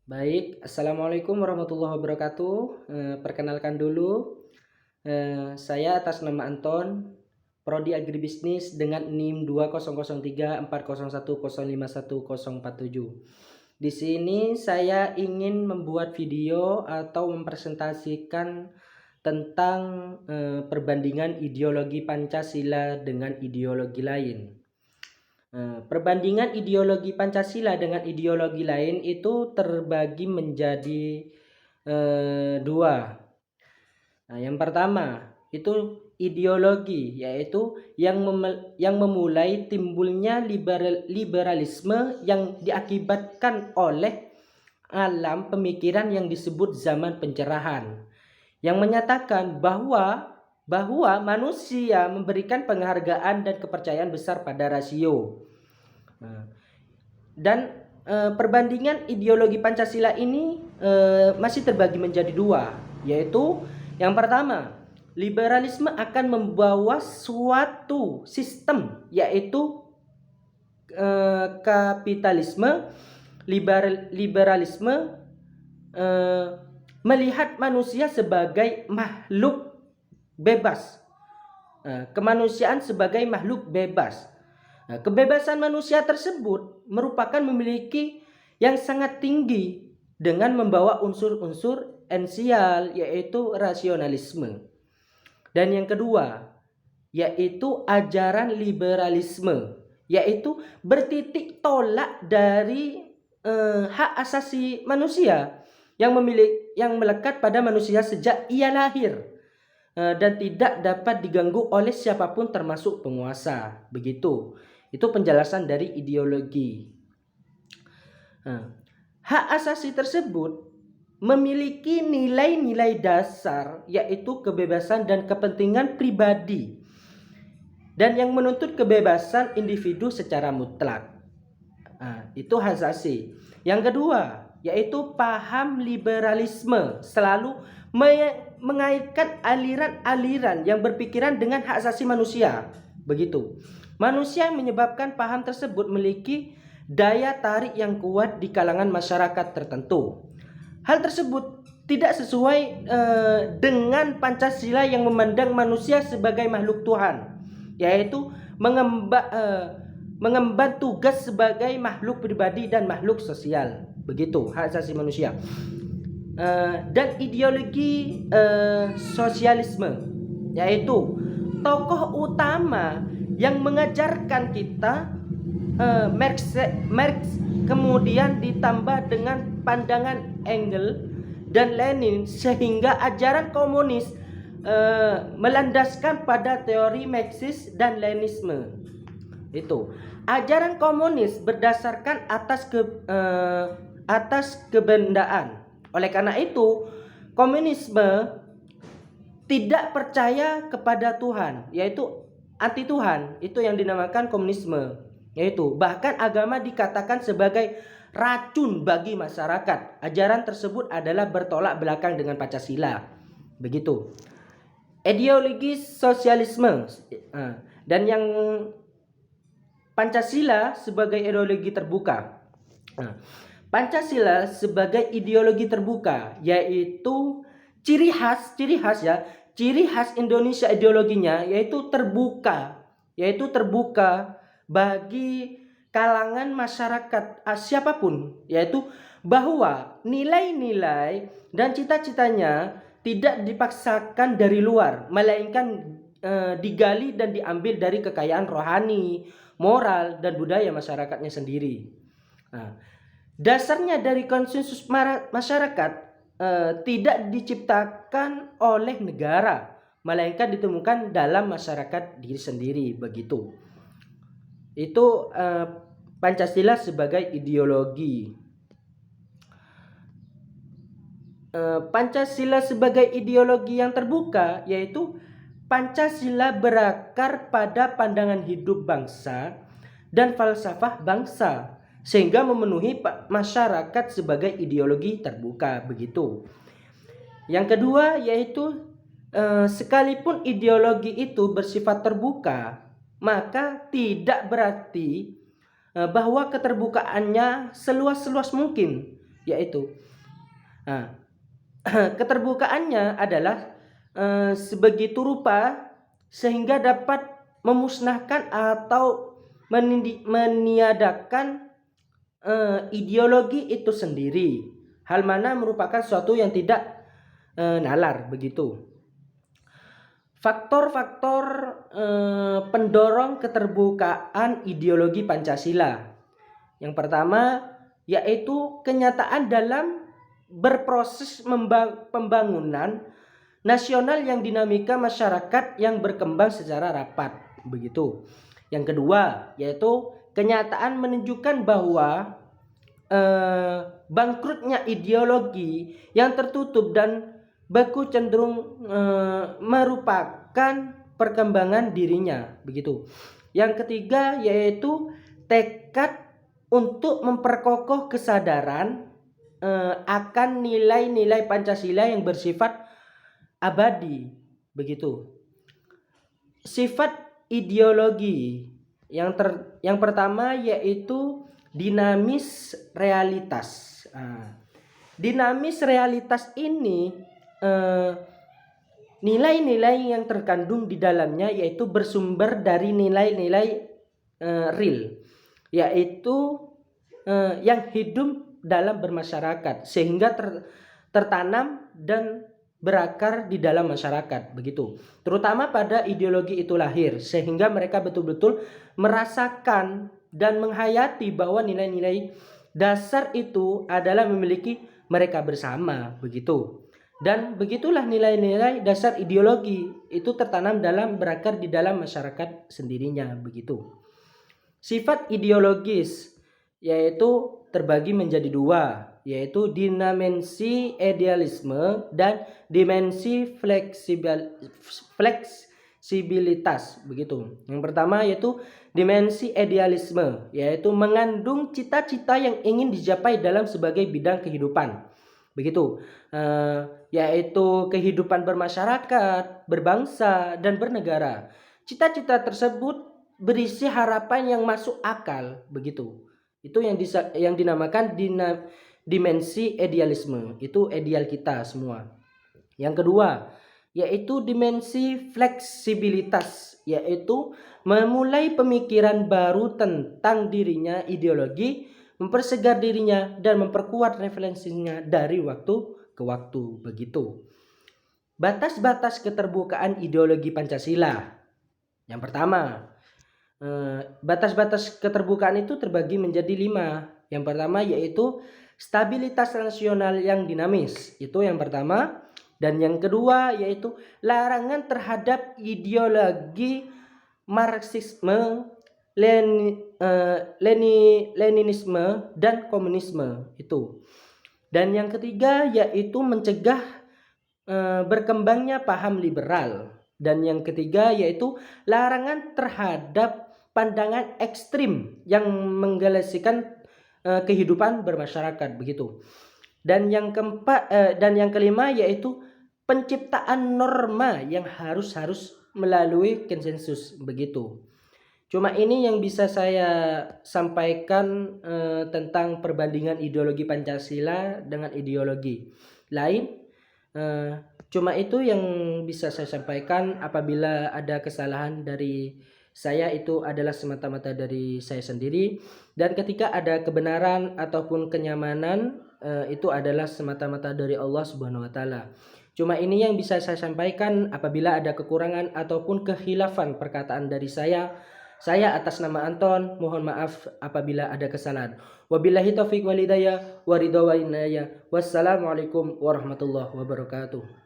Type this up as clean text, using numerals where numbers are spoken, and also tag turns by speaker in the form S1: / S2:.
S1: Baik, assalamualaikum warahmatullahi wabarakatuh. Perkenalkan dulu, saya atas nama Anton, Prodi Agribisnis dengan NIM 2003401051051047. Di sini saya ingin membuat video atau mempresentasikan tentang perbandingan ideologi Pancasila dengan ideologi lain. Perbandingan ideologi Pancasila dengan ideologi lain itu terbagi menjadi dua. Nah, yang pertama itu ideologi, yaitu yang memulai timbulnya liberalisme yang diakibatkan oleh alam pemikiran yang disebut zaman pencerahan, yang menyatakan bahwa manusia memberikan penghargaan dan kepercayaan besar pada rasio. Nah, dan perbandingan ideologi Pancasila ini masih terbagi menjadi dua, yaitu yang pertama, liberalisme akan membawa suatu sistem, yaitu kapitalisme. Liberalisme melihat manusia sebagai makhluk bebas, kemanusiaan sebagai makhluk bebas. Nah, kebebasan manusia tersebut merupakan memiliki yang sangat tinggi dengan membawa unsur-unsur esensial, yaitu rasionalisme. Dan yang kedua, yaitu ajaran liberalisme, yaitu bertitik tolak dari hak asasi manusia yang melekat pada manusia sejak ia lahir, dan tidak dapat diganggu oleh siapapun termasuk penguasa. Begitu. Itu penjelasan dari ideologi. Hak asasi tersebut memiliki nilai-nilai dasar, yaitu kebebasan dan kepentingan pribadi, dan yang menuntut kebebasan individu secara mutlak. Itu hak asasi. Yang kedua, yaitu paham liberalisme selalu mengaitkan aliran-aliran yang berpikiran dengan hak asasi manusia. Begitu. Manusia yang menyebabkan paham tersebut memiliki daya tarik yang kuat di kalangan masyarakat tertentu. Hal tersebut tidak sesuai dengan Pancasila yang memandang manusia sebagai makhluk Tuhan, yaitu mengemban tugas sebagai makhluk pribadi dan makhluk sosial. Begitu hak asasi manusia. Dan ideologi sosialisme, yaitu tokoh utama yang mengajarkan kita Marx, kemudian ditambah dengan pandangan Engels dan Lenin, sehingga ajaran komunis melandaskan pada teori Marxis dan Leninisme. Itu ajaran komunis berdasarkan atas kebendaan. Oleh karena itu, komunisme tidak percaya kepada Tuhan, yaitu anti Tuhan. Itu yang dinamakan komunisme. Yaitu bahkan agama dikatakan sebagai racun bagi masyarakat. Ajaran tersebut adalah bertolak belakang dengan Pancasila. Begitu. Ideologi sosialisme, dan yang Pancasila sebagai ideologi terbuka. Pancasila sebagai ideologi terbuka, yaitu ciri khas Indonesia ideologinya yaitu terbuka bagi kalangan masyarakat siapapun, yaitu bahwa nilai-nilai dan cita-citanya tidak dipaksakan dari luar, melainkan digali dan diambil dari kekayaan rohani, moral, dan budaya masyarakatnya sendiri. Dasarnya dari konsensus masyarakat tidak diciptakan oleh negara, melainkan ditemukan dalam masyarakat diri sendiri. Begitu. Itu Pancasila sebagai ideologi. Pancasila sebagai ideologi yang terbuka, yaitu Pancasila berakar pada pandangan hidup bangsa dan falsafah bangsa, sehingga memenuhi masyarakat sebagai ideologi terbuka. Begitu. Yang kedua, yaitu sekalipun ideologi itu bersifat terbuka, maka tidak berarti bahwa keterbukaannya seluas-luas mungkin, yaitu nah, keterbukaannya adalah sebegitu rupa sehingga dapat memusnahkan atau meniadakan ideologi itu sendiri, hal mana merupakan suatu yang tidak nalar begitu. Faktor-faktor pendorong keterbukaan ideologi Pancasila. Yang pertama yaitu kenyataan dalam berproses pembangunan nasional yang dinamika masyarakat yang berkembang secara rapat begitu. Yang kedua yaitu kenyataan menunjukkan bahwa bangkrutnya ideologi yang tertutup dan baku cenderung merupakan perkembangan dirinya begitu. Yang ketiga yaitu tekad untuk memperkokoh kesadaran akan nilai-nilai Pancasila yang bersifat abadi begitu. Sifat ideologi yang pertama yaitu dinamis realitas. Dinamis realitas ini nilai-nilai yang terkandung di dalamnya yaitu bersumber dari nilai-nilai real, yaitu yang hidup dalam bermasyarakat sehingga tertanam dan berakar di dalam masyarakat begitu. Terutama pada ideologi itu lahir sehingga mereka betul-betul merasakan dan menghayati bahwa nilai-nilai dasar itu adalah memiliki mereka bersama begitu. Dan begitulah nilai-nilai dasar ideologi itu tertanam dalam berakar di dalam masyarakat sendirinya begitu. Sifat ideologis yaitu terbagi menjadi dua, yaitu dimensi idealisme dan dimensi fleksibilitas begitu. Yang pertama yaitu dimensi idealisme, yaitu mengandung cita-cita yang ingin dicapai dalam sebagai bidang kehidupan begitu, yaitu kehidupan bermasyarakat, berbangsa dan bernegara. Cita-cita tersebut berisi harapan yang masuk akal begitu. Itu yang dinamakan dimensi idealisme. Itu ideal kita semua. Yang kedua yaitu dimensi fleksibilitas, yaitu memulai pemikiran baru tentang dirinya, ideologi, mempersegar dirinya dan memperkuat referensinya dari waktu ke waktu begitu. Batas-batas keterbukaan ideologi Pancasila. Yang pertama, batas-batas keterbukaan itu terbagi menjadi 5. Yang pertama yaitu stabilitas nasional yang dinamis, itu yang pertama. Dan yang kedua yaitu larangan terhadap ideologi Marxisme, Leninisme dan komunisme itu. Dan yang ketiga yaitu mencegah berkembangnya paham liberal. Dan yang ketiga yaitu larangan terhadap pandangan ekstrim yang menggelasikan kehidupan bermasyarakat begitu. Dan yang keempat dan yang kelima yaitu penciptaan norma yang harus melalui konsensus begitu. Cuma ini yang bisa saya sampaikan tentang perbandingan ideologi Pancasila dengan ideologi lain. Cuma itu yang bisa saya sampaikan. Apabila ada kesalahan dari saya, itu adalah semata-mata dari saya sendiri. Dan ketika ada kebenaran ataupun kenyamanan, itu adalah semata-mata dari Allah Subhanahu wa Ta'ala. Cuma ini yang bisa saya sampaikan. Apabila ada kekurangan ataupun kekhilafan perkataan dari saya atas nama Anton mohon maaf apabila ada kesalahan. Wabillahi taufiq wal hidayah wa ridha wa inayah. Wassalamualaikum warahmatullahi wabarakatuh.